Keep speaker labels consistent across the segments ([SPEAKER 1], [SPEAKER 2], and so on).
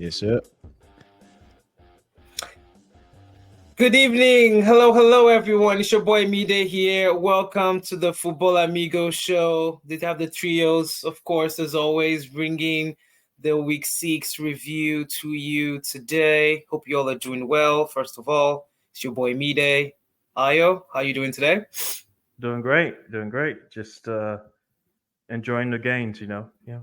[SPEAKER 1] Yes, sir.
[SPEAKER 2] Good evening. Hello, everyone. It's your boy Mide here. Welcome to the Football Amigos show. They have the trios, of course, as always, bringing the Week 6 review to you today. Hope you all are doing well. First of all, it's your boy Mide. Ayo, how you doing today?
[SPEAKER 3] Doing great, doing great. Just enjoying the games, Yeah.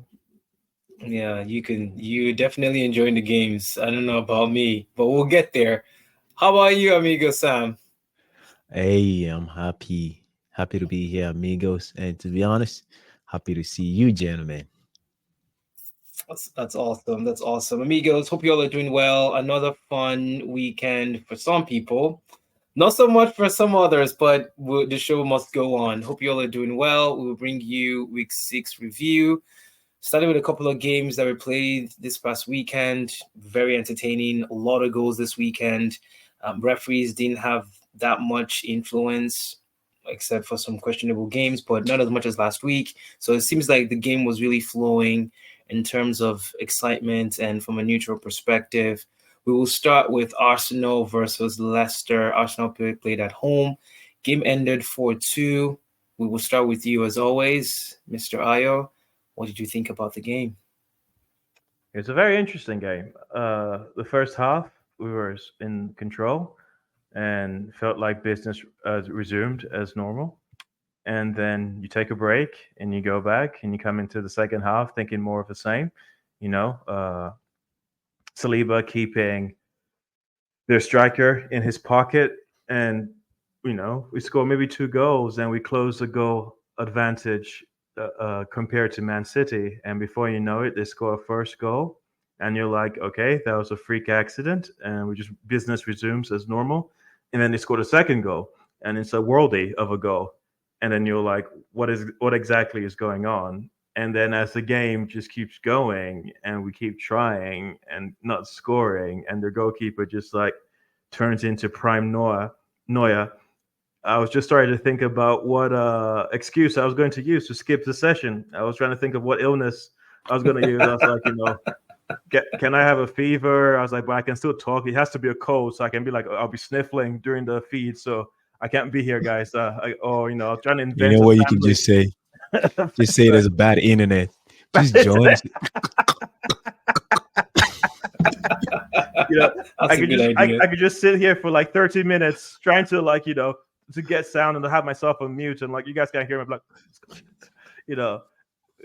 [SPEAKER 2] Yeah, you definitely enjoying the games. I don't know about me, but we'll get there. How about you, amigo Sam?
[SPEAKER 1] Hey, I'm happy to be here, amigos. And to be honest, happy to see you, gentlemen.
[SPEAKER 2] That's awesome. That's awesome. Amigos, hope you all are doing well. Another fun weekend for some people. Not so much for some others, but the show must go on. Hope you all are doing well. We'll bring you week 6 review. Started with a couple of games that were played this past weekend. Very entertaining. A lot of goals this weekend. Referees didn't have that much influence, except for some questionable games, but not as much as last week. So it seems like the game was really flowing in terms of excitement and from a neutral perspective. We will start with Arsenal versus Leicester. Arsenal played at home. Game ended 4-2. We will start with you as always, Mr. Ayo. What did you think about the game?
[SPEAKER 3] It's a very interesting game. The first half, we were in control and felt like business resumed as normal. And then you take a break and you go back and you come into the second half thinking more of the same. You know, Saliba keeping their striker in his pocket, and we score maybe 2 goals and we close the goal advantage compared to Man City, and before you know it, they score a first goal, and you're like, okay, that was a freak accident, and we just business resumes as normal, and then they scored a second goal, and it's a worldie of a goal, and then you're like, what exactly is going on? And then as the game just keeps going and we keep trying and not scoring, and their goalkeeper just like turns into prime Neuer, I was just starting to think about what excuse I was going to use to skip the session. I was trying to think of what illness I was going to use. I was like, can I have a fever? I was like, but I can still talk. It has to be a cold, so I can be like, I'll be sniffling during the feed, so I can't be here, guys. I'm trying to
[SPEAKER 1] You
[SPEAKER 3] invent
[SPEAKER 1] know
[SPEAKER 3] a
[SPEAKER 1] what you can
[SPEAKER 3] family.
[SPEAKER 1] just say? Just say there's a bad internet. Just join.
[SPEAKER 3] you know,
[SPEAKER 2] That's a good idea.
[SPEAKER 3] I could just sit here for like 30 minutes trying to to get sound and to have myself on mute, and like you guys can't hear me. Like, you know,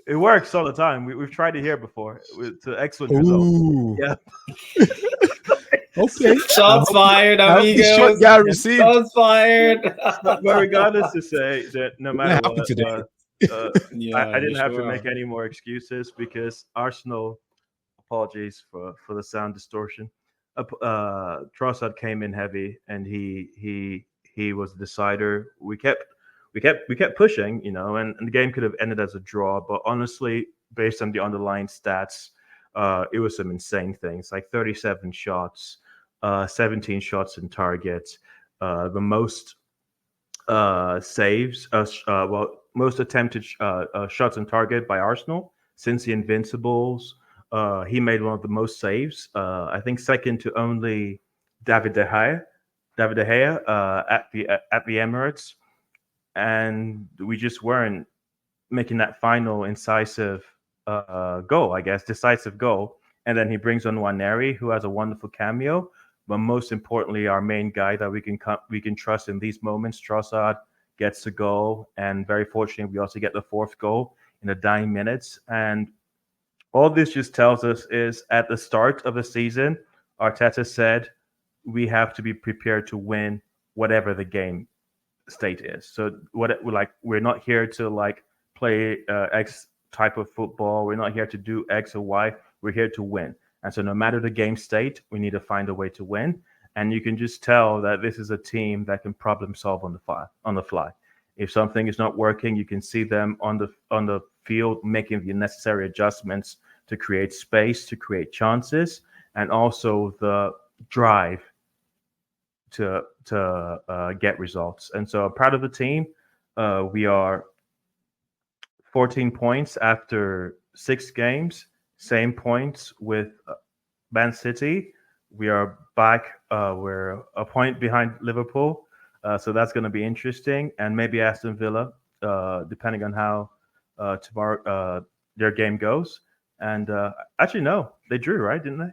[SPEAKER 3] it works all the time. We've tried it here before to excellent results.
[SPEAKER 1] Ooh.
[SPEAKER 3] Yeah.
[SPEAKER 1] Okay.
[SPEAKER 2] Shots fired,
[SPEAKER 1] I hope this shot
[SPEAKER 2] amigos.
[SPEAKER 1] got received.
[SPEAKER 2] Shots fired.
[SPEAKER 3] But regardless to say that no
[SPEAKER 1] What
[SPEAKER 3] matter
[SPEAKER 1] happened
[SPEAKER 3] what,
[SPEAKER 1] today?
[SPEAKER 3] I
[SPEAKER 2] You
[SPEAKER 3] didn't have to
[SPEAKER 2] sure
[SPEAKER 3] make
[SPEAKER 2] are.
[SPEAKER 3] any more excuses because Arsenal. Apologies for the sound distortion. Trossard came in heavy, and he was the decider. We kept pushing, and the game could have ended as a draw. But honestly, based on the underlying stats, it was some insane things like 37 shots, 17 shots in target, the most saves, most attempted shots on target by Arsenal since the Invincibles. He made one of the most saves. I think second to only David De Gea. David De Gea at the Emirates, and we just weren't making that final incisive goal. I guess decisive goal. And then he brings on Waneri, who has a wonderful cameo. But most importantly, our main guy that we can trust in these moments, Trossard, gets the goal, and very fortunately, we also get the fourth goal in the dying minutes. And all this just tells us is at the start of the season, Arteta said we have to be prepared to win whatever the game state is. So we're not here to play X type of football. We're not here to do X or Y. We're here to win. And so no matter the game state, we need to find a way to win. And you can just tell that this is a team that can problem solve on the fly. If something is not working, you can see them on the field making the necessary adjustments to create space, to create chances, and also the drive to get results. And so I'm proud of the team. We are 14 points after 6 games, same points with Man City. We are back. We're a point behind Liverpool, so that's going to be interesting. And maybe Aston Villa, depending on how tomorrow their game goes. And actually, no, they drew, right? Didn't they?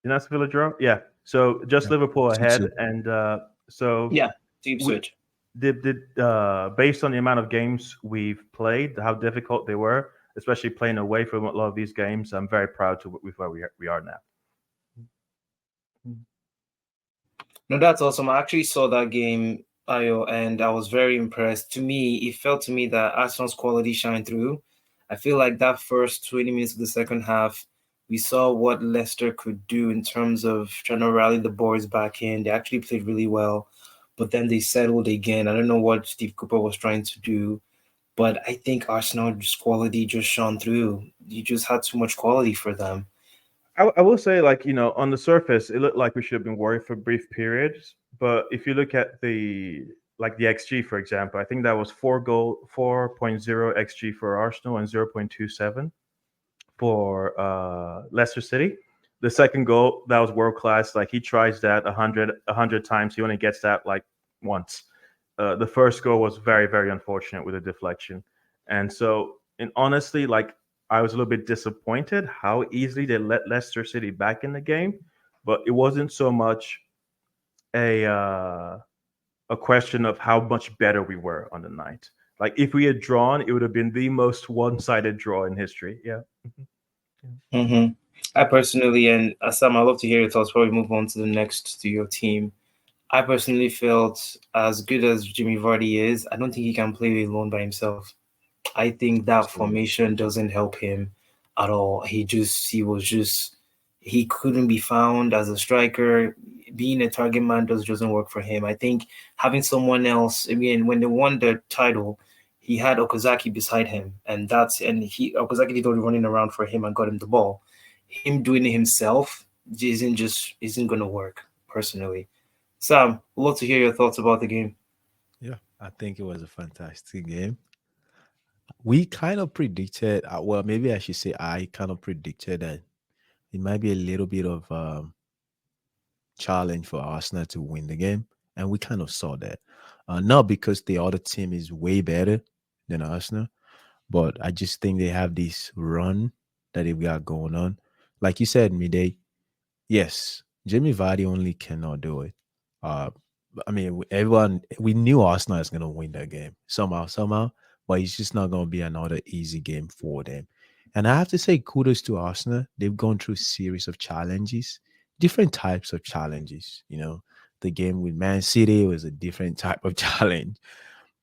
[SPEAKER 3] Didn't Aston Villa draw? Yeah. So just
[SPEAKER 1] Yeah.
[SPEAKER 3] Liverpool
[SPEAKER 1] Two
[SPEAKER 3] ahead,
[SPEAKER 1] two.
[SPEAKER 3] and so
[SPEAKER 2] Yeah, team
[SPEAKER 3] we,
[SPEAKER 2] switch.
[SPEAKER 3] based on the amount of games we've played, how difficult they were, especially playing away from a lot of these games, I'm very proud to with where we are now.
[SPEAKER 2] No, that's awesome. I actually saw that game, Ayo, and I was very impressed. To me, it felt to me that Arsenal's quality shined through. I feel like that first 20 minutes of the second half, we saw what Leicester could do in terms of trying to rally the boys back in. They actually played really well, but then they settled again. I don't know what Steve Cooper was trying to do, but I think Arsenal's quality just shone through. You just had too much quality for them.
[SPEAKER 3] I will say, like, on the surface, it looked like we should have been worried for brief periods. But if you look at the XG, for example, I think that was 4.0 XG for Arsenal and 0.27 for Leicester City. The second goal, that was world class. Like, he tries that a hundred times, he only gets that like once. The first goal was very, very unfortunate with a deflection, and so, and honestly, like, I was a little bit disappointed how easily they let Leicester City back in the game, but it wasn't so much a a question of how much better we were on the night. Like, if we had drawn, it would have been the most one-sided draw in history. Yeah.
[SPEAKER 2] hmm I personally, and Assam, I'd love to hear your thoughts. Probably move on to the next to your team. I personally felt as good as Jimmy Vardy is, I don't think he can play alone by himself. I think that
[SPEAKER 1] Absolutely.
[SPEAKER 2] formation doesn't help him at all. He couldn't be found as a striker. Being a target man doesn't work for him. I think having someone else, I mean, when they won the title, he had Okazaki beside him, and he Okazaki did all the running around for him and got him the ball. Him doing it himself isn't gonna work personally. Sam, would love to hear your thoughts about the game.
[SPEAKER 1] Yeah, I think it was a fantastic game. We kind of predicted, well, maybe I should say I kind of predicted that it might be a little bit of challenge for Arsenal to win the game, and we kind of saw that. Not because the other team is way better than Arsenal, but I just think they have this run that they've got going on. Like you said, Midday, yes, Jamie Vardy only cannot do it. Uh, I mean, everyone, we knew Arsenal is going to win that game somehow, but it's just not going to be another easy game for them. And I have to say, kudos to Arsenal. They've gone through a series of challenges, different types of challenges. The game with Man City was a different type of challenge.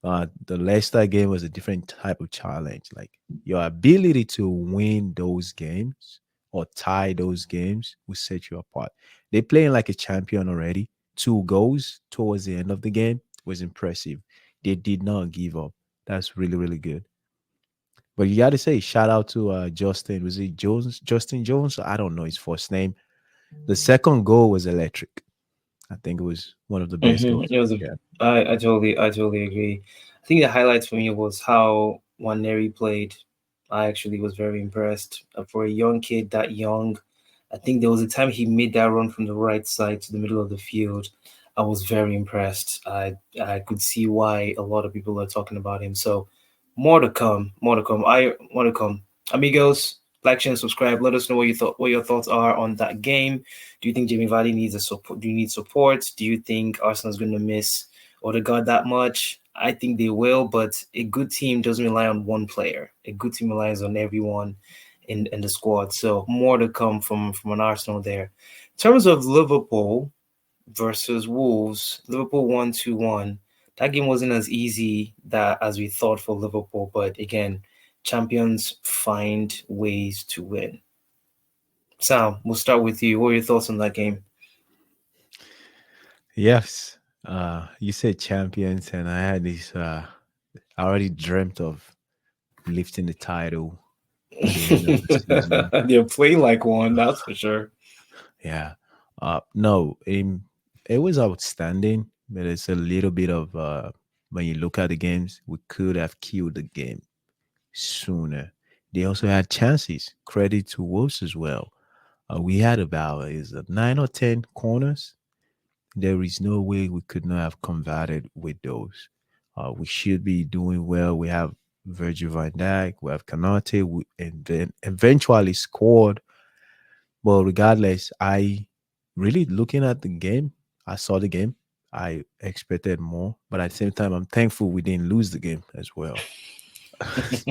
[SPEAKER 1] The Leicester game was a different type of challenge. Like your ability to win those games or tie those games will set you apart. They're playing like a champion already. Two goals towards the end of the game was impressive. They did not give up. That's really, really good. But you got to say, shout out to Justin. Was it Jones? Justin Jones? I don't know his first name. The second goal was electric. I think it was one of the best goals.
[SPEAKER 2] It was a,
[SPEAKER 1] Yeah.
[SPEAKER 2] I totally agree. I think the highlights for me was how Waneri played. I actually was very impressed. For a young kid that young, I think there was a time he made that run from the right side to the middle of the field. I was very impressed. I could see why a lot of people are talking about him. So more to come, more to come. I more to come. Amigos, like, share, and subscribe. Let us know what your thoughts are on that game. Do you think Jamie Vardy needs a support? Do you need support? Do you think Arsenal's going to miss Odegaard that much? I think they will, but a good team doesn't rely on one player. A good team relies on everyone in the squad. So more to come from an Arsenal there. In terms of Liverpool versus Wolves, Liverpool won 2-1. That game wasn't as easy that as we thought for Liverpool, but again, champions find ways to win. Sam, we'll start with you. What are your thoughts on that game?
[SPEAKER 1] Yes. You said champions, and I had this. I already dreamt of lifting the title at the end of the season.
[SPEAKER 2] They're playing like one, that's for sure.
[SPEAKER 1] Yeah. No, it was outstanding, but it's a little bit of when you look at the games, we could have killed the game sooner. They also had chances. Credit to Wolves as well. We had about is it 9 or 10 corners. There is no way we could not have converted with those. We should be doing well. We have Virgil van Dijk, we have Kanate, and then eventually scored. Well, regardless, I really looking at the game. I saw the game. I expected more, but at the same time, I'm thankful we didn't lose the game as well.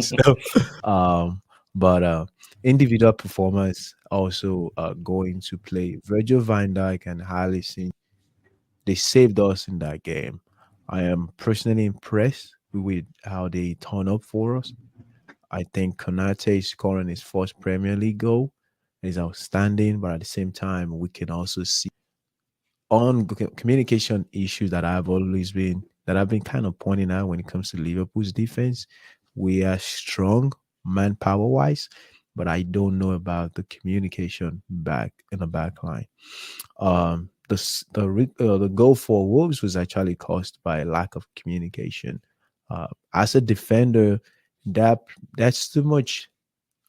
[SPEAKER 1] So, um, but individual performance also going to play. Virgil van Dijk and Harlison, they saved us in that game. I am personally impressed with how they turn up for us. I think Konate scoring his first Premier League goal is outstanding, but at the same time, we can also see on communication issues that I've been kind of pointing out when it comes to Liverpool's defense. We are strong manpower wise, but I don't know about the communication back in the back line. The goal for Wolves was actually caused by a lack of communication. As a defender, that that's too much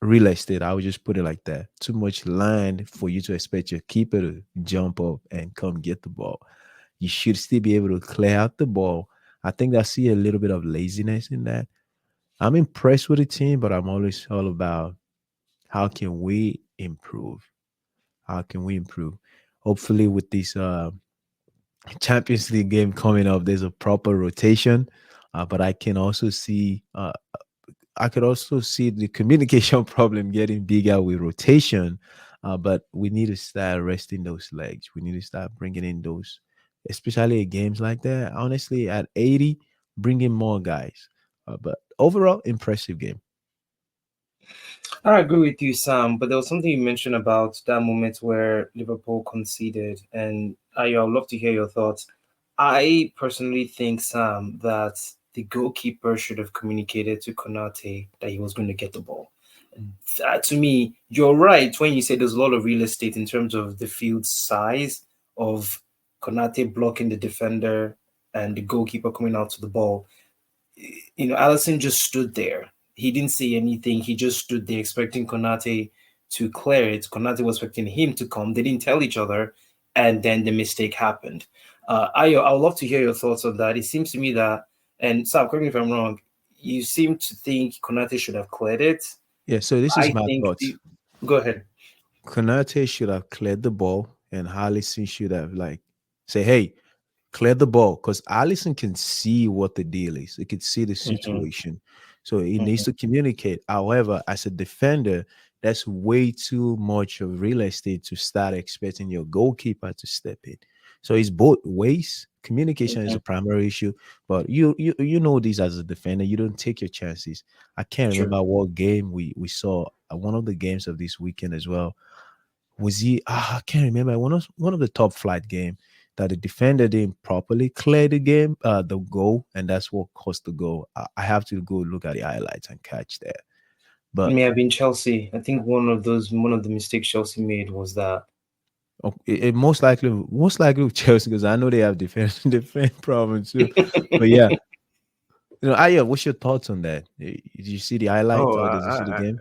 [SPEAKER 1] real estate. I would just put it like that. Too much land for you to expect your keeper to jump up and come get the ball. You should still be able to clear out the ball. I think I see a little bit of laziness in that. I'm impressed with the team, but I'm always all about how can we improve? How can we improve? Hopefully, with this Champions League game coming up, there's a proper rotation. But I could also see the communication problem getting bigger with rotation. But we need to start resting those legs. We need to start bringing in those, especially at games like that. Honestly, at 80, bring in more guys. But overall, impressive game.
[SPEAKER 2] I agree with you, Sam. But there was something you mentioned about that moment where Liverpool conceded, and I would love to hear your thoughts. I personally think, Sam, that the goalkeeper should have communicated to Konate that he was going to get the ball. That, to me, you're right when you say there's a lot of real estate in terms of the field size of Konate blocking the defender and the goalkeeper coming out to the ball. Allison just stood there. He didn't say anything. He just stood there expecting Konate to clear it. Konate was expecting him to come. They didn't tell each other, and then the mistake happened. Ayo, I would love to hear your thoughts on that. It seems to me that, and Sam, correct me if I'm wrong, you seem to think Konate should have cleared it.
[SPEAKER 1] Yeah, so this is
[SPEAKER 2] I
[SPEAKER 1] my
[SPEAKER 2] think
[SPEAKER 1] thoughts.
[SPEAKER 2] go ahead.
[SPEAKER 1] Konate should have cleared the ball, and Harlison should have like say, "Hey, clear the ball," because Allison can see what the deal is. He can see the
[SPEAKER 2] Mhm,
[SPEAKER 1] situation, so he needs
[SPEAKER 2] mhm.
[SPEAKER 1] to communicate. However, as a defender, that's way too much of real estate to start expecting your goalkeeper to step in. So it's both ways. Communication is
[SPEAKER 2] Mhm.
[SPEAKER 1] a primary issue, but you know this as a defender, you don't take your chances. I can't
[SPEAKER 2] True.
[SPEAKER 1] remember what game we saw. One of the games of this weekend as well was he? I can't remember. One of the top flight game that the defender didn't properly clear the goal, and that's what cost the goal. I have to go look at the highlights and catch that.
[SPEAKER 2] It
[SPEAKER 1] But
[SPEAKER 2] may have been Chelsea. I think one of the mistakes Chelsea made was that.
[SPEAKER 1] it most likely with Chelsea because I know they have defense problems too. But yeah, Aya, what's your thoughts on that? Did you see the highlights
[SPEAKER 3] Oh,
[SPEAKER 1] or did you see the game?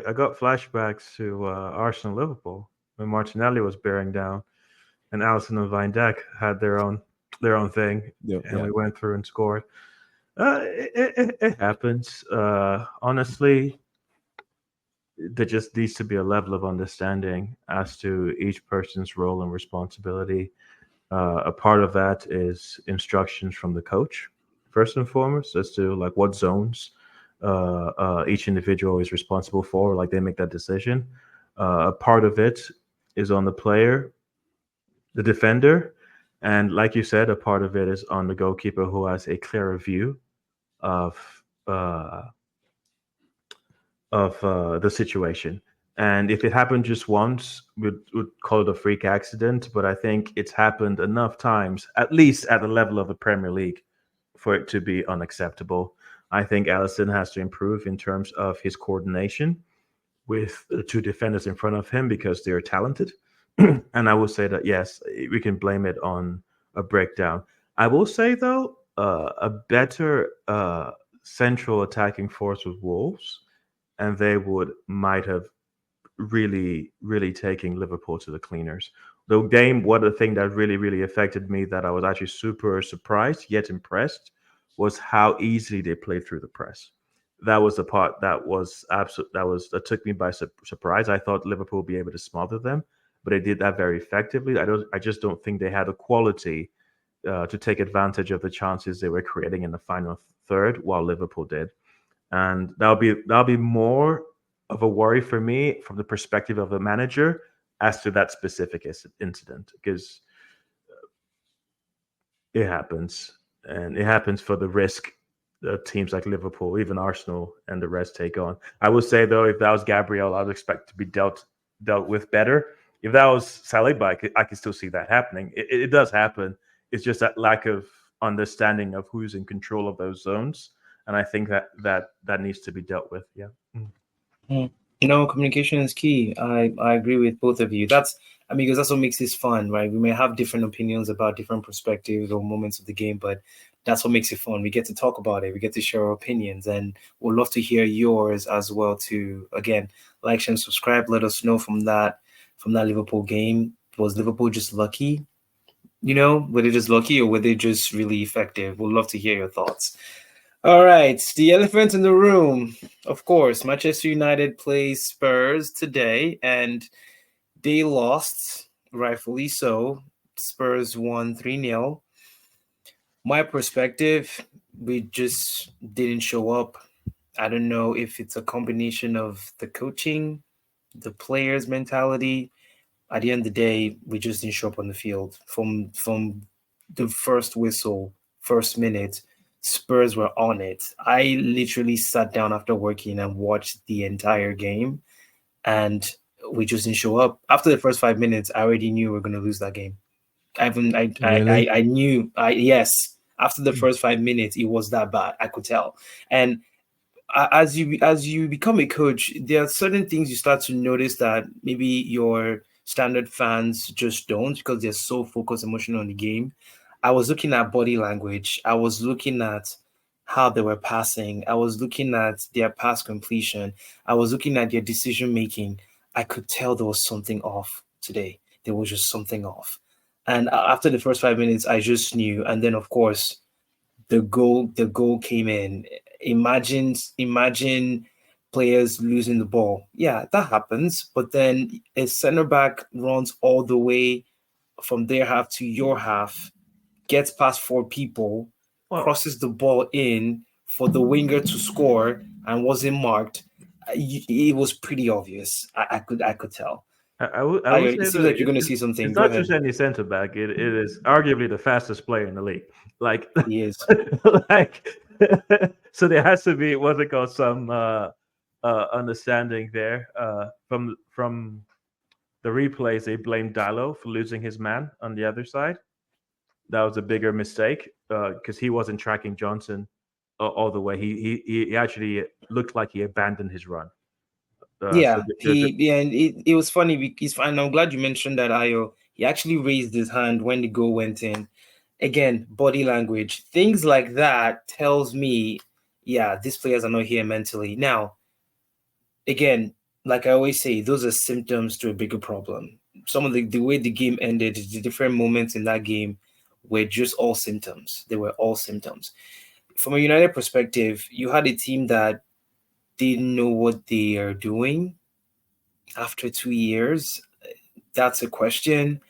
[SPEAKER 3] I got flashbacks to Arsenal Liverpool when Martinelli was bearing down, and Allison and Van Dijk had their own thing,
[SPEAKER 1] Yeah,
[SPEAKER 3] and
[SPEAKER 1] yeah.
[SPEAKER 3] we went through and scored. It happens. Honestly, there just needs to be a level of understanding as to each person's role and responsibility. A part of that is instructions from the coach, first and foremost, as to like what zones each individual is responsible for. Like they make that decision. A part of it is on the player, the defender, and like you said, a part of it is on the goalkeeper who has a clearer view of uh, the situation. And if it happened just once, we'd call it a freak accident. But I think it's happened enough times, at least at the level of the Premier League, for it to be unacceptable. I think Allison has to improve in terms of his coordination with the two defenders in front of him because they're talented. And I will say that, yes, we can blame it on a breakdown. I will say, though, a better central attacking force with Wolves and they would might have really, really taking Liverpool to the cleaners. The game, one of the thing that really, really affected me that I was actually super surprised yet impressed was how easily they played through the press. That was the part that was absolute. That took me by surprise. I thought Liverpool would be able to smother them, but they did that very effectively. I just don't think they had the quality to take advantage of the chances they were creating in the final third, while Liverpool did. And that'll be more of a worry for me from the perspective of a manager as to that specific incident, because it happens, and it happens for the risk that teams like Liverpool, even Arsenal, and the rest take on. I would say though, if that was Gabriel, I would expect to be dealt with better. If that was Saliba, I could still see that happening. It does happen. It's just that lack of understanding of who's in control of those zones, and I think that needs to be dealt with. Yeah.
[SPEAKER 2] Mm. No, communication is key. I agree with both of you. Because that's what makes this fun, right? We may have different opinions about different perspectives or moments of the game, but that's what makes it fun. We get to talk about it. We get to share our opinions, and we'd love to hear yours as well. To again, like, share, and subscribe. Let us know from that Liverpool game. Was Liverpool just lucky? Were they just lucky, or were they just really effective? We'd love to hear your thoughts. All right, the elephant in the room. Of course, Manchester United plays Spurs today, and they lost, rightfully so. Spurs won 3-0. My perspective, we just didn't show up. I don't know if it's a combination of the coaching, the players' mentality. At the end of the day, we just didn't show up on the field. From the first whistle, first minute, Spurs were on it. I literally sat down after working and watched the entire game, and we just didn't show up. After the first 5 minutes, I already knew we were going to lose that game.
[SPEAKER 1] Really?
[SPEAKER 2] I knew. Yes. After the first 5 minutes, it was that bad. I could tell. And as you become a coach, there are certain things you start to notice that maybe your standard fans just don't, because they're so focused emotionally on the game. I was looking at body language. I was looking at how they were passing. I was looking at their pass completion. I was looking at their decision making. I could tell there was something off today. There was just something off. And after the first 5 minutes, I just knew. And then, of course, the goal came in. Imagine players losing the ball. Yeah, that happens. But then a center back runs all the way from their half to your half, gets past four people,
[SPEAKER 3] Well,
[SPEAKER 2] crosses the ball in for the winger to score, and wasn't marked. It was pretty obvious. I could tell.
[SPEAKER 3] I would
[SPEAKER 2] It
[SPEAKER 3] say
[SPEAKER 2] seems
[SPEAKER 3] that
[SPEAKER 2] like you're going to see something.
[SPEAKER 3] it's
[SPEAKER 2] Go
[SPEAKER 3] not just
[SPEAKER 2] ahead.
[SPEAKER 3] any center back. It is arguably the fastest player in the league. Like,
[SPEAKER 2] He is.
[SPEAKER 3] like, so there has to be what's it called, some understanding there. From the replays, they blamed Dallo for losing his man on the other side. That was a bigger mistake because he wasn't tracking Johnson all the way. He actually looked like he abandoned his run. So
[SPEAKER 2] Yeah, and it was funny because, and I'm glad you mentioned that, Ayo. He actually raised his hand when the goal went in. Again, body language, things like that tells me, yeah, these players are not here mentally. Now, again, like I always say, those are symptoms to a bigger problem. Some of the way the game ended, the different moments in that game were just all symptoms. They were all symptoms. From a United perspective, you had a team that didn't know what they are doing after 2 years. That's a question.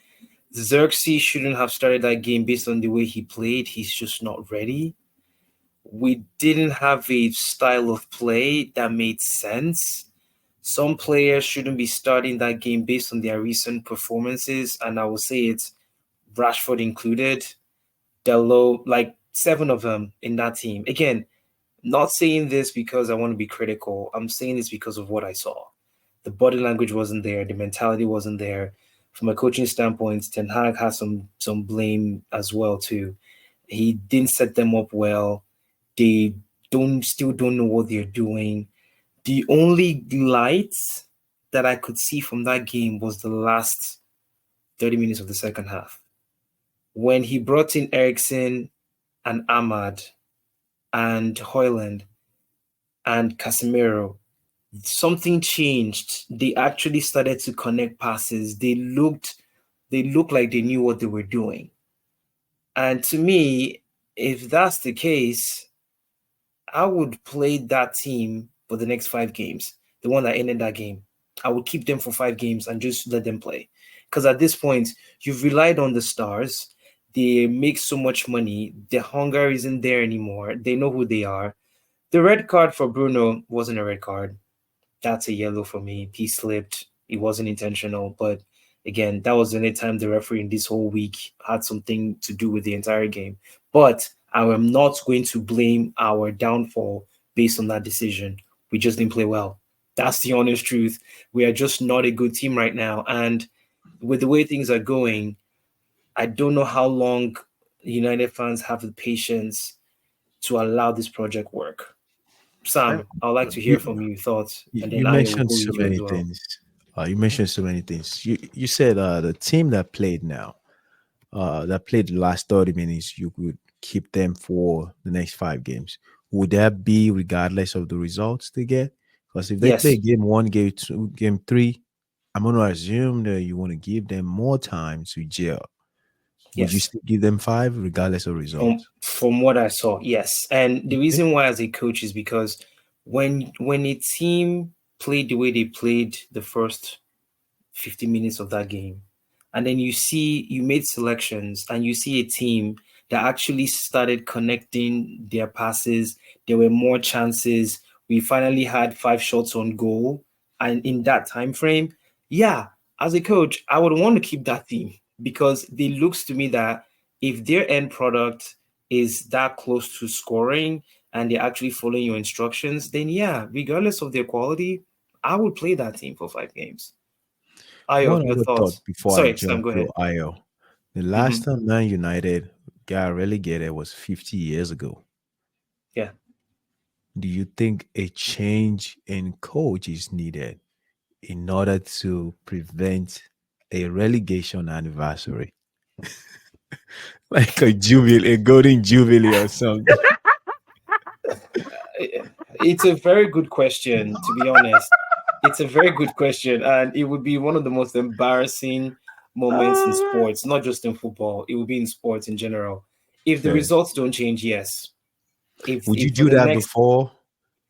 [SPEAKER 2] Xerxes shouldn't have started that game based on the way he played. He's just not ready. We didn't have a style of play that made sense. Some players shouldn't be starting that game based on their recent performances, and I will say it's Rashford included. Delo, like 7 of them in that team. Again, not saying this because I want to be critical. I'm saying this because of what I saw. The body language wasn't there. The mentality wasn't there. From a coaching standpoint, Ten Hag has some blame as well too. He didn't set them up well. They don't know what they're doing. The only light that I could see from that game was the last 30 minutes of the second half. When he brought in Ericsson and Ahmad and Hoyland and Casemiro, something changed. They actually started to connect passes. They looked like they knew what they were doing. And to me, if that's the case, I would play that team for the next 5 games. The one that ended that game. I would keep them for 5 games and just let them play. Because at this point, you've relied on the stars. They make so much money. The hunger isn't there anymore. They know who they are. The red card for Bruno wasn't a red card. That's a yellow for me. He slipped. It wasn't intentional. But again, that was the only time the referee in this whole week had something to do with the entire game. But I am not going to blame our downfall based on that decision. We just didn't play well. That's the honest truth. We are just not a good team right now. And with the way things are going, I don't know how long United fans have the patience to allow this project work.
[SPEAKER 3] I,
[SPEAKER 2] Sam, I would like to hear
[SPEAKER 1] You,
[SPEAKER 2] from you thoughts, and then
[SPEAKER 1] you
[SPEAKER 2] I will
[SPEAKER 1] mentioned
[SPEAKER 2] go
[SPEAKER 1] so
[SPEAKER 2] with you as
[SPEAKER 1] many
[SPEAKER 2] well.
[SPEAKER 1] things. You mentioned so many things. You said the team that played now, that played the last 30 minutes, you could keep them for the next 5 games. Would that be regardless of the results they get? Because if they play
[SPEAKER 2] Yes,
[SPEAKER 1] game one, game two, game three, I'm gonna assume that you want to give them more time to gel. Would you
[SPEAKER 2] yes.
[SPEAKER 1] still give them five regardless of
[SPEAKER 2] From
[SPEAKER 1] results?
[SPEAKER 2] from what I saw, yes. And the
[SPEAKER 1] Okay.
[SPEAKER 2] reason why as a coach is because when a team played the way they played the first 50 minutes of that game. And then you made selections and you see a team that actually started connecting their passes. There were more chances. We finally had 5 shots on goal. And in that time frame, yeah, as a coach, I would want to keep that team because it looks to me that if their end product is that close to scoring and they're actually following your instructions, then yeah, regardless of their quality, I would play that team for 5 games. Ayo,
[SPEAKER 1] One
[SPEAKER 2] your
[SPEAKER 1] other thought
[SPEAKER 2] thoughts.
[SPEAKER 1] before I
[SPEAKER 2] Sorry, Sam,
[SPEAKER 1] jump
[SPEAKER 2] go
[SPEAKER 1] to
[SPEAKER 2] ahead.
[SPEAKER 1] IO. The
[SPEAKER 2] Hmm.
[SPEAKER 1] last time Man United got relegated was 50 years ago.
[SPEAKER 2] Yeah.
[SPEAKER 1] Do you think a change in coach is needed in order to prevent a relegation anniversary? Like a jubilee, a golden jubilee or something.
[SPEAKER 2] It's a very good question, to be honest. It's a very good question, and it would be one of the most embarrassing moments in
[SPEAKER 3] uh,
[SPEAKER 2] sports, not just in football. It would be in sports in general. If the
[SPEAKER 1] Fair.
[SPEAKER 2] results don't change, yes.
[SPEAKER 1] Would you
[SPEAKER 2] If for
[SPEAKER 1] do
[SPEAKER 2] the
[SPEAKER 1] that
[SPEAKER 2] next,
[SPEAKER 1] before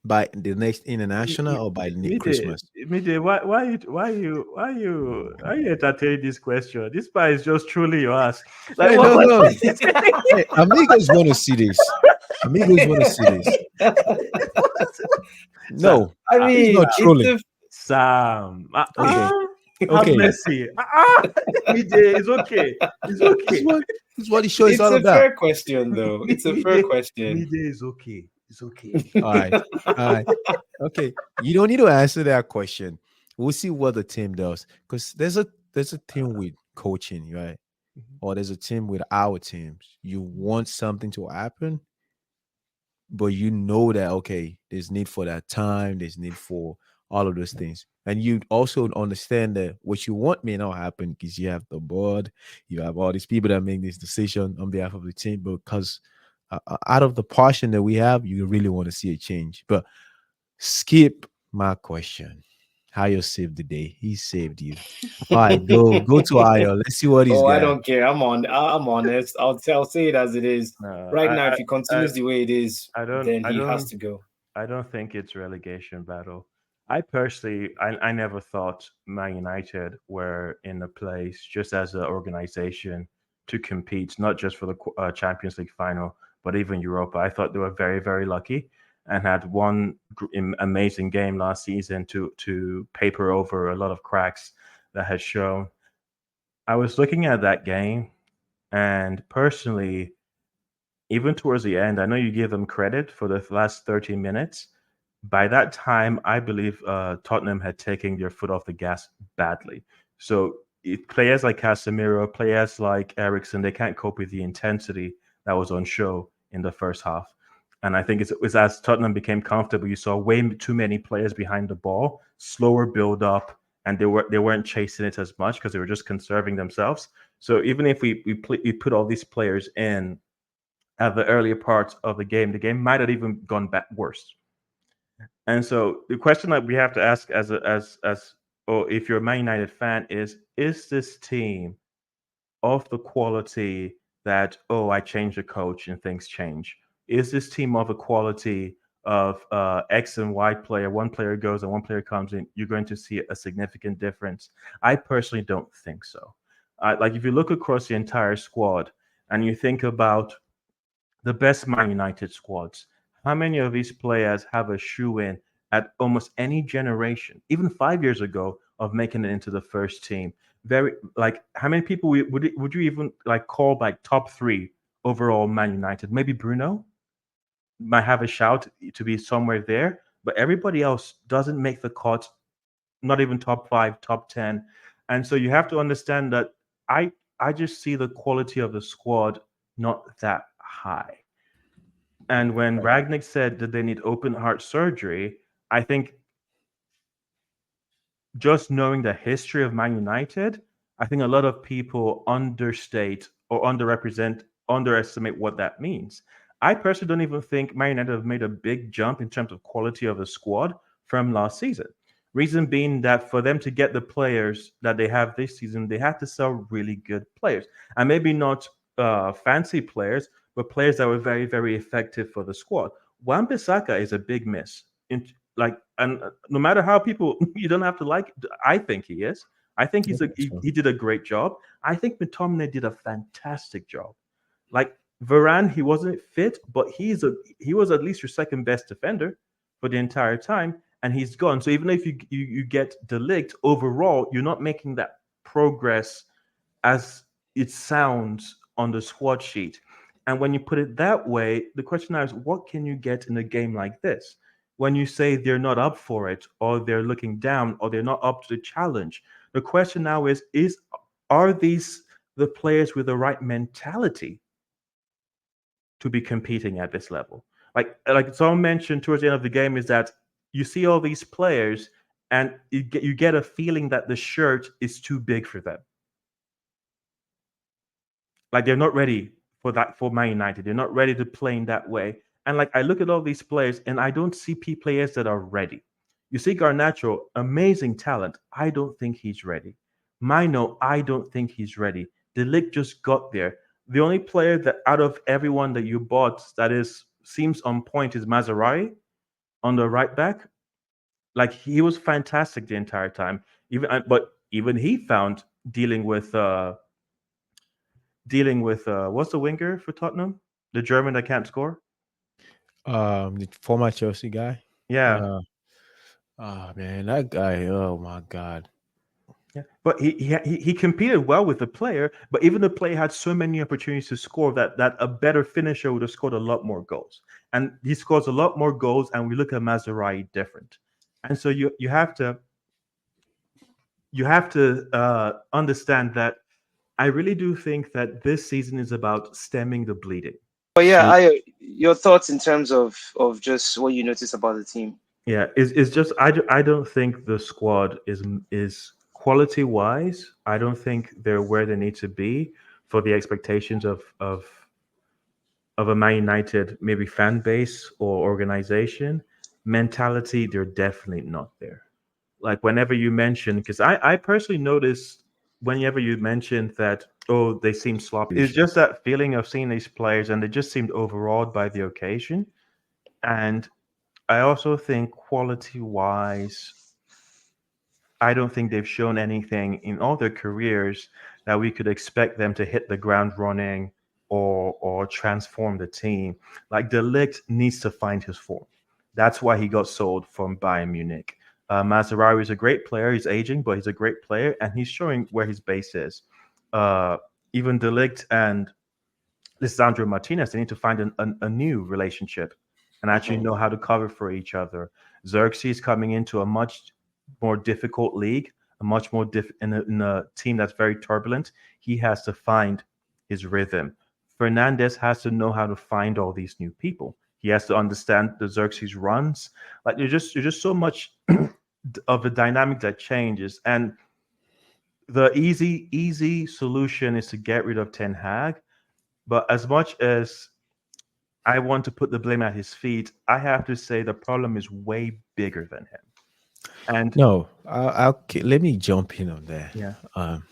[SPEAKER 1] by the next international or by
[SPEAKER 3] Mide,
[SPEAKER 1] Christmas?
[SPEAKER 3] Mide, why you entertaining this question? This part is just truly your ask. Like
[SPEAKER 1] Hey, no,
[SPEAKER 3] what
[SPEAKER 1] no.
[SPEAKER 3] is it?
[SPEAKER 1] Hey, amigos want to see this. Amigos want to see this.
[SPEAKER 3] Sam,
[SPEAKER 1] No,
[SPEAKER 2] I
[SPEAKER 1] it's
[SPEAKER 2] mean,
[SPEAKER 1] not
[SPEAKER 2] it's
[SPEAKER 1] trolling.
[SPEAKER 2] a
[SPEAKER 3] Sam,
[SPEAKER 1] Okay,
[SPEAKER 3] have
[SPEAKER 1] okay.
[SPEAKER 3] mercy. Mide, it's okay. It's
[SPEAKER 1] This is
[SPEAKER 3] okay.
[SPEAKER 1] what the show is
[SPEAKER 2] it's
[SPEAKER 1] all
[SPEAKER 2] a
[SPEAKER 1] about.
[SPEAKER 2] fair question, though. It's a fair
[SPEAKER 3] Mide,
[SPEAKER 2] question.
[SPEAKER 3] Mide is okay. It's okay.
[SPEAKER 1] All right, all right. Okay, you don't need to answer that question. We'll see what the team does because there's a team with coaching, right? Or there's a team with our teams. You want something to happen, but you know that okay, there's need for that time, there's need for all of those things, and you also understand that what you want may not happen because you have the board, you have all these people that make this decision on behalf of the team, but because out of the passion that we have, you really want to see a change. But skip my question. How you saved the day? He saved you. All right, go to Ayo. Let's see what he's
[SPEAKER 2] Oh, I
[SPEAKER 1] got.
[SPEAKER 2] don't care. I'm honest. I'll say it as it is.
[SPEAKER 3] No,
[SPEAKER 2] Right now, if he
[SPEAKER 3] I,
[SPEAKER 2] continues the way it is,
[SPEAKER 3] I don't,
[SPEAKER 2] then
[SPEAKER 3] I
[SPEAKER 2] he has
[SPEAKER 3] don't,
[SPEAKER 2] to go.
[SPEAKER 3] I don't think it's relegation battle. I personally, I never thought Man United were in a place just as an organization to compete, not just for the Champions League final, but even Europa. I thought they were very, very lucky and had one amazing game last season to paper over a lot of cracks that had shown. I was looking at that game, and personally, even towards the end, I know you give them credit for the last 30 minutes. By that time, I believe Tottenham had taken their foot off the gas badly. So players like Casemiro, players like Ericsson, they can't cope with the intensity that was on show in the first half. And I think it was as Tottenham became comfortable, you saw way too many players behind the ball, slower build up, and they weren't chasing it as much because they were just conserving themselves. So even if we put all these players in at the earlier parts of the game might have even gone back worse. And so the question that we have to ask as or if you're a Man United fan is this team of the quality that, oh, I change the coach and things change? Is this team of a quality of X and Y player? One player goes and one player comes in. You're going to see a significant difference. I personally don't think so. Like if you look across the entire squad and you think about the best Man United squads, how many of these players have a shoe in at almost any generation, even 5 years ago, of making it into the first team? Very like how many people would you even like call like top three overall Man United? Maybe Bruno might have a shout to be somewhere there, but everybody else doesn't make the cut, not even top five, top 10. And so you have to understand that I I just see the quality of the squad not that high. And when
[SPEAKER 1] Right.
[SPEAKER 3] Ragnick said that they need open heart surgery, I think just knowing the history of Man United, I think a lot of people understate or underestimate what that means. I personally don't even think Man United have made a big jump in terms of quality of the squad from last season. Reason being that for them to get the players that they have this season, they have to sell really good players, and maybe not fancy players, but players that were very, very effective for the squad. Wan-Bissaka is a big miss. And no matter how people, you don't have to like. I think he is. I think
[SPEAKER 1] I
[SPEAKER 3] he's a
[SPEAKER 1] think
[SPEAKER 3] he,
[SPEAKER 1] so.
[SPEAKER 3] he did a great job. I think McTominay did a fantastic job. Like Varane, he wasn't fit, but he was at least your second best defender for the entire time, and he's gone. So even if you get Delict, overall, you're not making that progress as it sounds on the squad sheet. And when you put it that way, the question now is, what can you get in a game like this? When you say they're not up for it, or they're looking down, or they're not up to the challenge, the question now is are these the players with the right mentality to be competing at this level? Like someone mentioned towards the end of the game, is that you see all these players and you get a feeling that the shirt is too big for them. Like they're not ready for that for Man United. They're not ready to play in that way. And like I look at all these players and I don't see players that are ready. You see Garnacho, amazing talent. I don't think he's ready. Mino, I don't think he's ready. The league just got there. The only player that out of everyone that you bought that is seems on point is Maserati on the right back. Like he was fantastic the entire time. But even he found dealing with what's the winger for Tottenham? The German that can't score?
[SPEAKER 1] The former Chelsea guy.
[SPEAKER 3] Yeah.
[SPEAKER 1] Uh, oh man, that guy. Oh my God.
[SPEAKER 3] Yeah. But he competed well with the player, but even the player had so many opportunities to score that a better finisher would have scored a lot more goals. And he scores a lot more goals, and we look at Maserati different. And so you have to understand that I really do think that this season is about stemming the bleeding.
[SPEAKER 2] But yeah,
[SPEAKER 3] And
[SPEAKER 2] I your thoughts in terms of just what you notice about the team.
[SPEAKER 3] yeah, it's just I don't think the squad is quality wise. I don't think they're where they need to be for the expectations of a Man United maybe fan base or organization. Mentality, they're definitely not there. Like whenever you mention, because I personally noticed whenever you mentioned that, oh, they seem sloppy. It's just that feeling of seeing these players and they just seemed overawed by the occasion. And I also think quality wise, I don't think they've shown anything in all their careers that we could expect them to hit the ground running or transform the team. Like De Ligt needs to find his form. That's why he got sold from Bayern Munich. Mazzarri is a great player. He's aging, but he's a great player, and he's showing where his base is. Uh, Even De Ligt and Lisandro Martinez, they need to find a new relationship and actually
[SPEAKER 2] Mhm.
[SPEAKER 3] know how to cover for each other. Xerxes coming into a much more difficult league, a much more in a team that's very turbulent. He has to find his rhythm. Fernandez has to know how to find all these new people. He has to understand the Xerxes runs. Like you're just so much of a dynamic that changes. And the easy solution is to get rid of Ten Hag, but as much as I want to put the blame at his feet. I have to say the problem is way bigger than him. And
[SPEAKER 1] No, let me jump in on that.
[SPEAKER 3] yeah,
[SPEAKER 1] Um,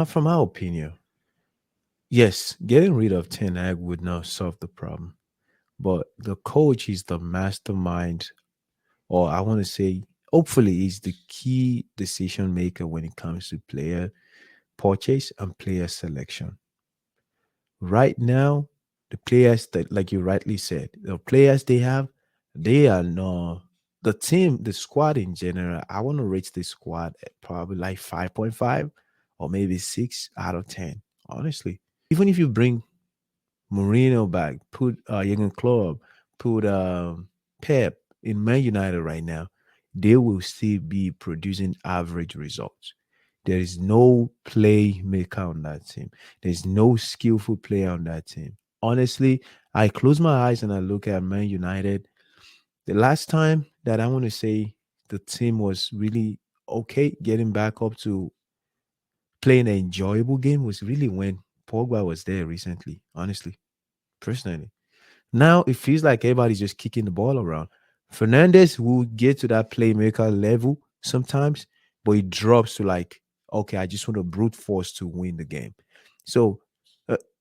[SPEAKER 1] from my opinion, yes, getting rid of Ten Hag would not solve the problem, but the coach is the mastermind, or I want to say, hopefully, he's the key decision maker when it comes to player purchase and player selection. Right now, the players that, like you rightly said, the players they have, they are no the team, the squad in general. I want to rate the squad at probably like 5.5 or maybe 6 out of 10. Honestly, even if you bring Mourinho back, put Jurgen Klopp, put Pep in Man United right now, they will still be producing average results. There is no playmaker on that team. There's no skillful player on that team. Honestly, I close my eyes and I look at Man United. The last time that I want to say the team was really okay, getting back up to playing an enjoyable game was really when Pogba was there recently, honestly, personally. Now it feels like everybody's just kicking the ball around. Fernandez will get to that playmaker level sometimes, but it drops to like, okay, I just want to brute force to win the game. So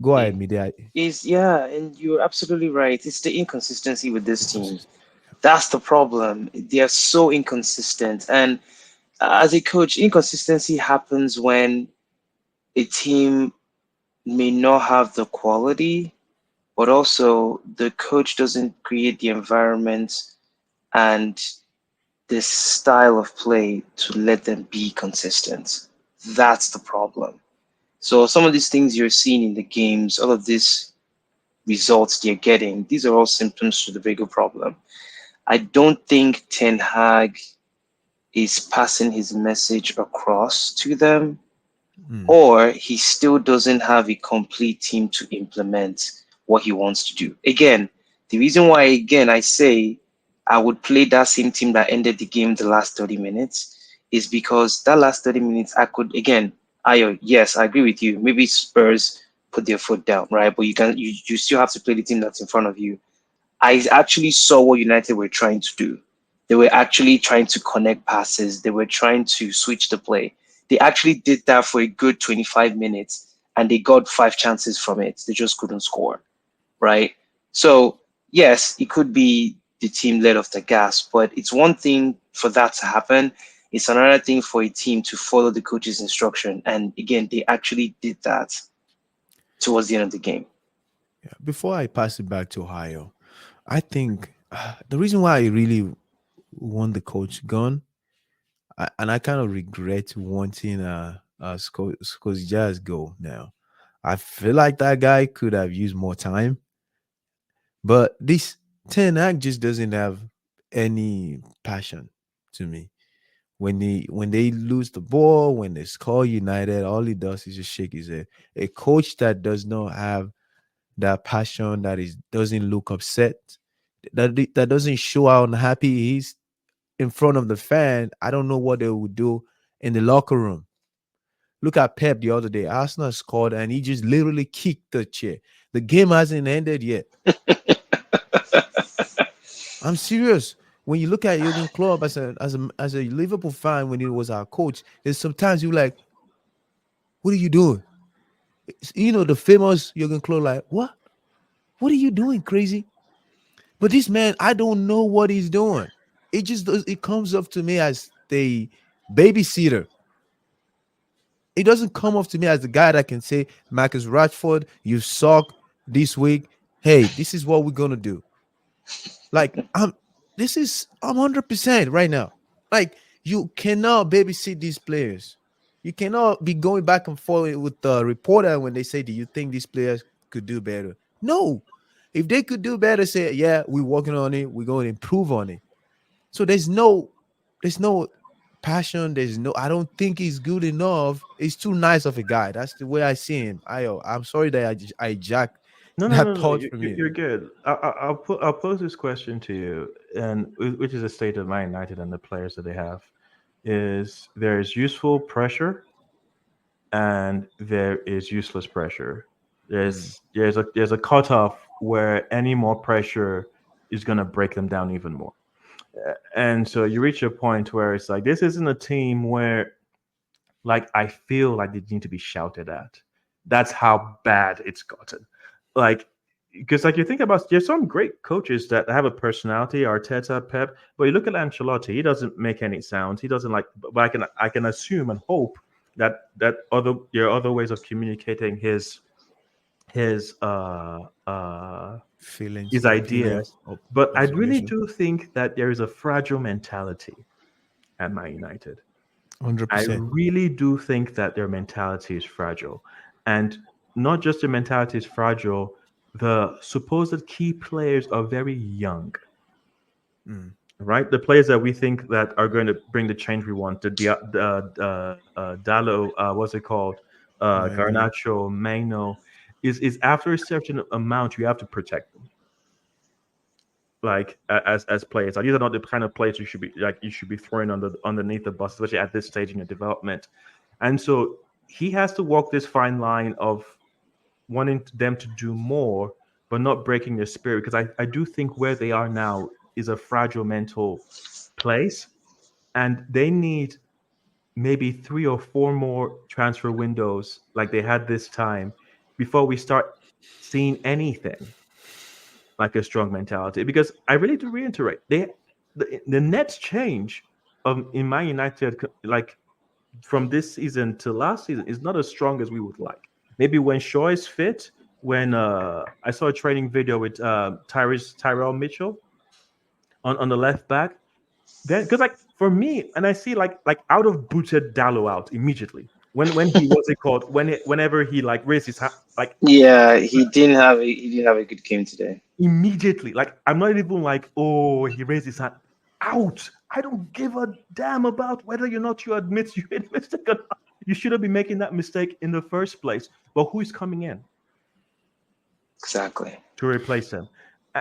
[SPEAKER 1] go ahead,
[SPEAKER 4] It
[SPEAKER 1] Media.
[SPEAKER 4] is, yeah, and you're absolutely right. It's the inconsistency with this team.
[SPEAKER 1] Inconsistent.
[SPEAKER 4] That's the problem. They are so inconsistent. And as a coach, inconsistency happens when a team may not have the quality, but also the coach doesn't create the environment and this style of play to let them be consistent. That's the problem. So some of these things you're seeing in the games, all of these results they're getting, these are all symptoms to the bigger problem. I don't think Ten Hag is passing his message across to them,
[SPEAKER 1] Mm,
[SPEAKER 4] or he still doesn't have a complete team to implement what he wants to do. Again, the reason why, again, I say I would play that same team that ended the game the last 30 minutes is because that last 30 minutes, I could, again, Ayo, yes, I agree with you. Maybe Spurs put their foot down, right? But you still have to play the team that's in front of you. I actually saw what United were trying to do. They were actually trying to connect passes. They were trying to switch the play. They actually did that for a good 25 minutes and they got five chances from it. They just couldn't score, right? So, yes, it could be the team let off the gas, but it's one thing for that to happen. It's another thing for a team to follow the coach's instruction. And again, they actually did that towards the end of the game.
[SPEAKER 1] yeah. Before I pass it back to Ohio, I think the reason why I really want the coach gone, and I kind of regret wanting Scott Jazz go now. I feel like that guy could have used more time, but this Ten Hag just doesn't have any passion to me. When they lose the ball, when they score United, all he does is just shake his head. A coach that does not have that passion, that is doesn't look upset, that doesn't show how unhappy he is in front of the fan. I don't know what they would do in the locker room. Look at Pep the other day. Arsenal scored and he just literally kicked the chair. The game hasn't ended yet. I'm serious. When you look at Jurgen Klopp as a Liverpool fan, when he was our coach, there's sometimes you're like, "What are you doing?" The famous Jurgen Klopp, like, "What? What are you doing, crazy?" But this man, I don't know what he's doing. It just does. It comes up to me as the babysitter. It doesn't come off to me as the guy that can say, Marcus Rashford, you suck this week. Hey, this is what we're gonna do. Like I'm 100% right now. Like you cannot babysit these players. You cannot be going back and forth with the reporter when they say, "Do you think these players could do better?" No. If they could do better, say, "Yeah, we're working on it. We're going to improve on it." So there's no passion. There's no. I don't think he's good enough. He's too nice of a guy. That's the way I see him. I'm sorry that I jacked
[SPEAKER 3] no, no,
[SPEAKER 1] that
[SPEAKER 3] no, no.
[SPEAKER 1] thought from you.
[SPEAKER 3] You're good. I'll pose this question to you, and which is the state of Man United and the players that they have. Is there is useful pressure and there is useless pressure. There's a cutoff where any more pressure is gonna break them down even more. And so you reach a point where it's like this isn't a team where like I feel like they need to be shouted at. That's how bad it's gotten. Like because like you think about there's some great coaches that have a personality, Arteta, Pep, but you look at Ancelotti, he doesn't make any sounds. He doesn't like but I can assume and hope that other there are other ways of communicating his uh uh
[SPEAKER 1] Feelings,
[SPEAKER 3] his idea.
[SPEAKER 1] opinions,
[SPEAKER 3] But I really
[SPEAKER 1] observation.
[SPEAKER 3] do think that there is a fragile mentality at Man United.
[SPEAKER 1] Hundred
[SPEAKER 3] I
[SPEAKER 1] percent.
[SPEAKER 3] really do think that their mentality is fragile. And not just their mentality is fragile, the supposed key players are very young,
[SPEAKER 1] Mm.
[SPEAKER 3] right? The players that we think that are going to bring the change we want, the Dallo, what's it called?
[SPEAKER 1] Manuel.
[SPEAKER 3] Garnacho, Maino, is after a certain amount, you have to protect them like as players. Like these are not the kind of players you should be throwing underneath the bus, especially at this stage in your development. And so he has to walk this fine line of wanting them to do more, but not breaking their spirit. Because I do think where they are now is a fragile mental place, and they need maybe 3 or 4 more transfer windows like they had this time before we start seeing anything like a strong mentality because I really do reiterate the net change of in Man United like from this season to last season is not as strong as we would like. Maybe when Shaw is fit, when I saw a training video with Tyrell Mitchell on the left back, then because like for me, and I see like out of booted Dallo out immediately when he what's it called whenever he like raised his hand like
[SPEAKER 4] Yeah, he didn't have a good game today.
[SPEAKER 3] immediately. Like I'm not even like, oh, he raised his hand. Out. I don't give a damn about whether or not you admit you made a mistake or not. You shouldn't be making that mistake in the first place. But who is coming in
[SPEAKER 4] Exactly.
[SPEAKER 3] to replace him?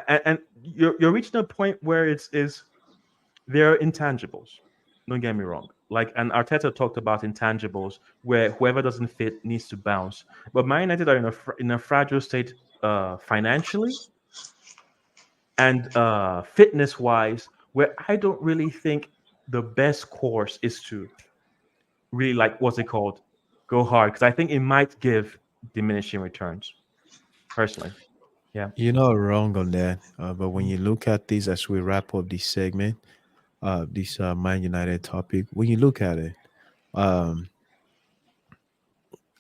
[SPEAKER 3] And you're reaching a point where it's is there are intangibles. Don't get me wrong. Like and Arteta talked about intangibles where whoever doesn't fit needs to bounce. But Man United are in a fragile state financially and fitness wise, where I don't really think the best course is to really like what's it called, go hard because I think it might give diminishing returns. Personally, yeah.
[SPEAKER 1] You're not wrong on that. But when you look at this as we wrap up this segment, this Man United topic, when you look at it, um,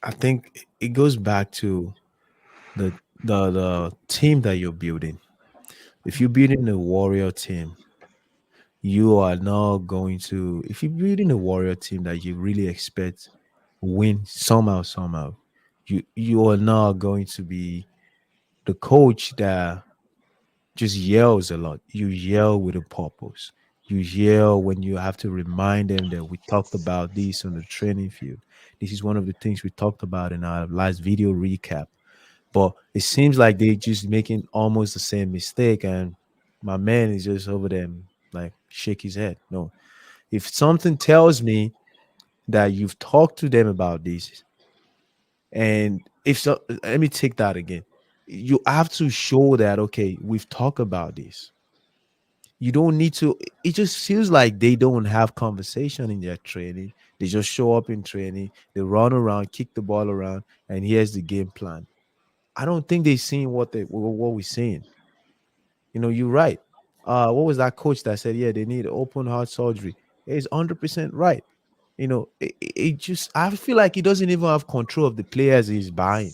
[SPEAKER 1] I think it goes back to the team that you're building. If you're building a warrior team, you are not going to. If you're building a warrior team that you really expect win somehow, you are not going to be the coach that just yells a lot. You yell with a purpose. You yell when you have to remind them that we talked about this on the training field. This is one of the things we talked about in our last video recap. But it seems like they just making almost the same mistake, and my man is just over them like shake his head. No, if something tells me that you've talked to them about this, and if so, let me take that again. You have to show that okay, we've talked about this. You don't need to. It just feels like they don't have conversation in their training. They just show up in training, they run around, kick the ball around, and here's the game plan. I don't think they're seeing what we're seeing. You know, you're right. What was that coach that said, yeah, they need open heart surgery? He's 100% right. You know, it just I feel like he doesn't even have control of the players he's buying.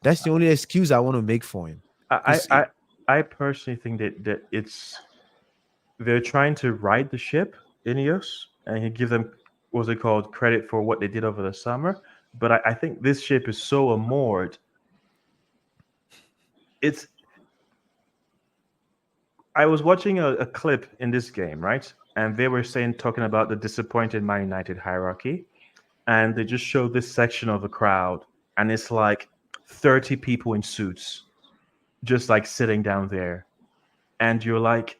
[SPEAKER 1] That's the only excuse I want to make for him.
[SPEAKER 3] I
[SPEAKER 1] Because
[SPEAKER 3] I I personally think that it's they're trying to ride the ship Ineos and he give them what's it called credit for what they did over the summer. But I think this ship is so unmoored. It's I was watching a clip in this game, right? And they were saying talking about the disappointed Man United hierarchy, and they just showed this section of the crowd, and it's like 30 people in suits, just like sitting down there, and you're like,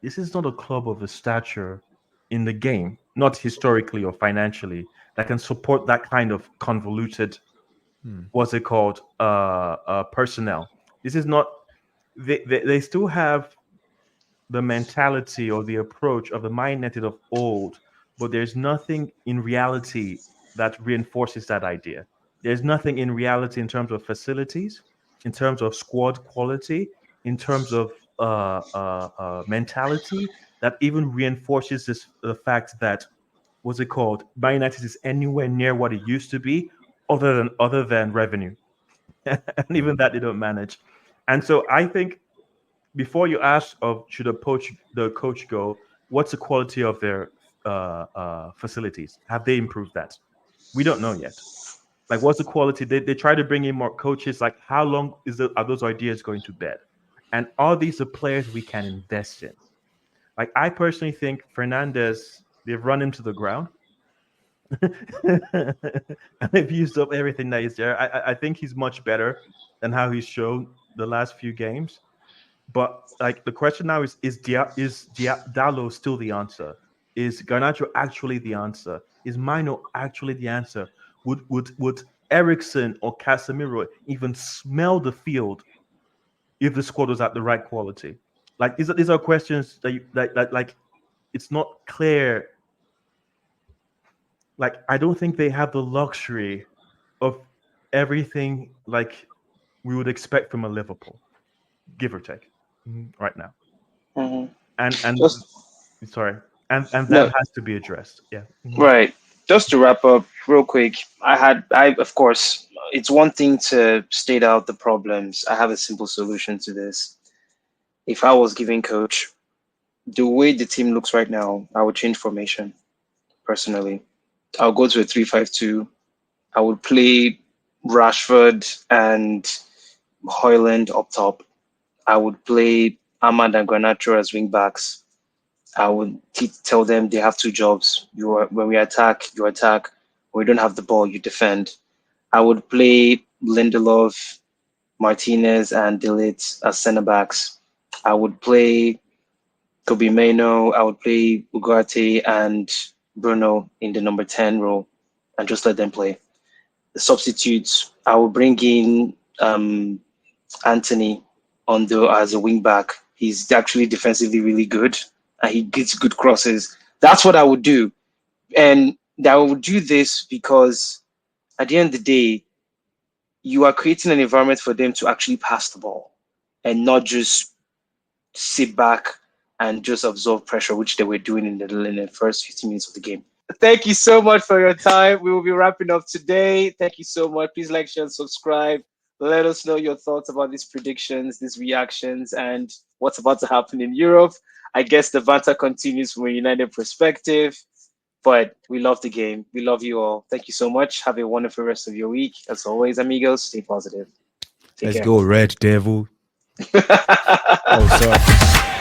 [SPEAKER 3] this is not a club of a stature in the game, not historically or financially, that can support that kind of convoluted
[SPEAKER 1] Hmm.
[SPEAKER 3] what's it called? Personnel. This is not. They still have the mentality or the approach of the mindset of old, but there's nothing in reality that reinforces that idea. There's nothing in reality in terms of facilities, in terms of squad quality, in terms of mentality that even reinforces this the fact that what's it called? Man United is anywhere near what it used to be, other than revenue, and even that they don't manage. And so I think before you ask of should the coach go, what's the quality of their facilities? Have they improved that? We don't know yet. Like, what's the quality? They try to bring in more coaches. Like, how long are those ideas going to bed? And are these the players we can invest in? Like, I personally think Fernandez, they've run him to the ground. And they've used up everything that is there. I think he's much better than how he's shown the last few games. But like the question now is Dallo still the answer? Is Garnacho actually the answer? Is Mino actually the answer? Would Ericsson or Casemiro even smell the field if the squad was at the right quality? Like these are questions that like it's not clear. Like I don't think they have the luxury of everything like we would expect from a Liverpool, give or take, right now.
[SPEAKER 4] Mhm.
[SPEAKER 3] And
[SPEAKER 4] Just
[SPEAKER 3] sorry, and that
[SPEAKER 4] no,
[SPEAKER 3] has to be addressed. Yeah.
[SPEAKER 4] right. Just to wrap up real quick, I of course, it's one thing to state out the problems. I have a simple solution to this. If I was giving coach the way the team looks right now, I would change formation personally. I'll go to a 3-5-2. I would play Rashford and Hoyland up top. I would play Ahmad and Garnacho as wing backs. I would tell them they have two jobs. When we attack, you attack. When we don't have the ball, you defend. I would play Lindelof, Martinez, and Delete as centre backs. I would play Kobe Maino. I would play Ugarte and Bruno in the number 10 role and just let them play. The substitutes, I would bring in Anthony on the as a wing back. He's actually defensively really good and he gets good crosses. That's what I would do. And I would do this because at the end of the day, you are creating an environment for them to actually pass the ball and not just sit back and just absorb pressure, which they were doing in the first 15 minutes of the game. Thank you so much for your time. We will be wrapping up today. Thank you so much. Please like, share, and subscribe. Let us know your thoughts about these predictions, these reactions, and what's about to happen in Europe. I guess the banter continues from a United perspective, but we love the game. We love you all. Thank you so much. Have a wonderful rest of your week. As always, amigos, stay positive. Take
[SPEAKER 1] Let's
[SPEAKER 4] care.
[SPEAKER 1] go, Red Devil. Oh, sorry.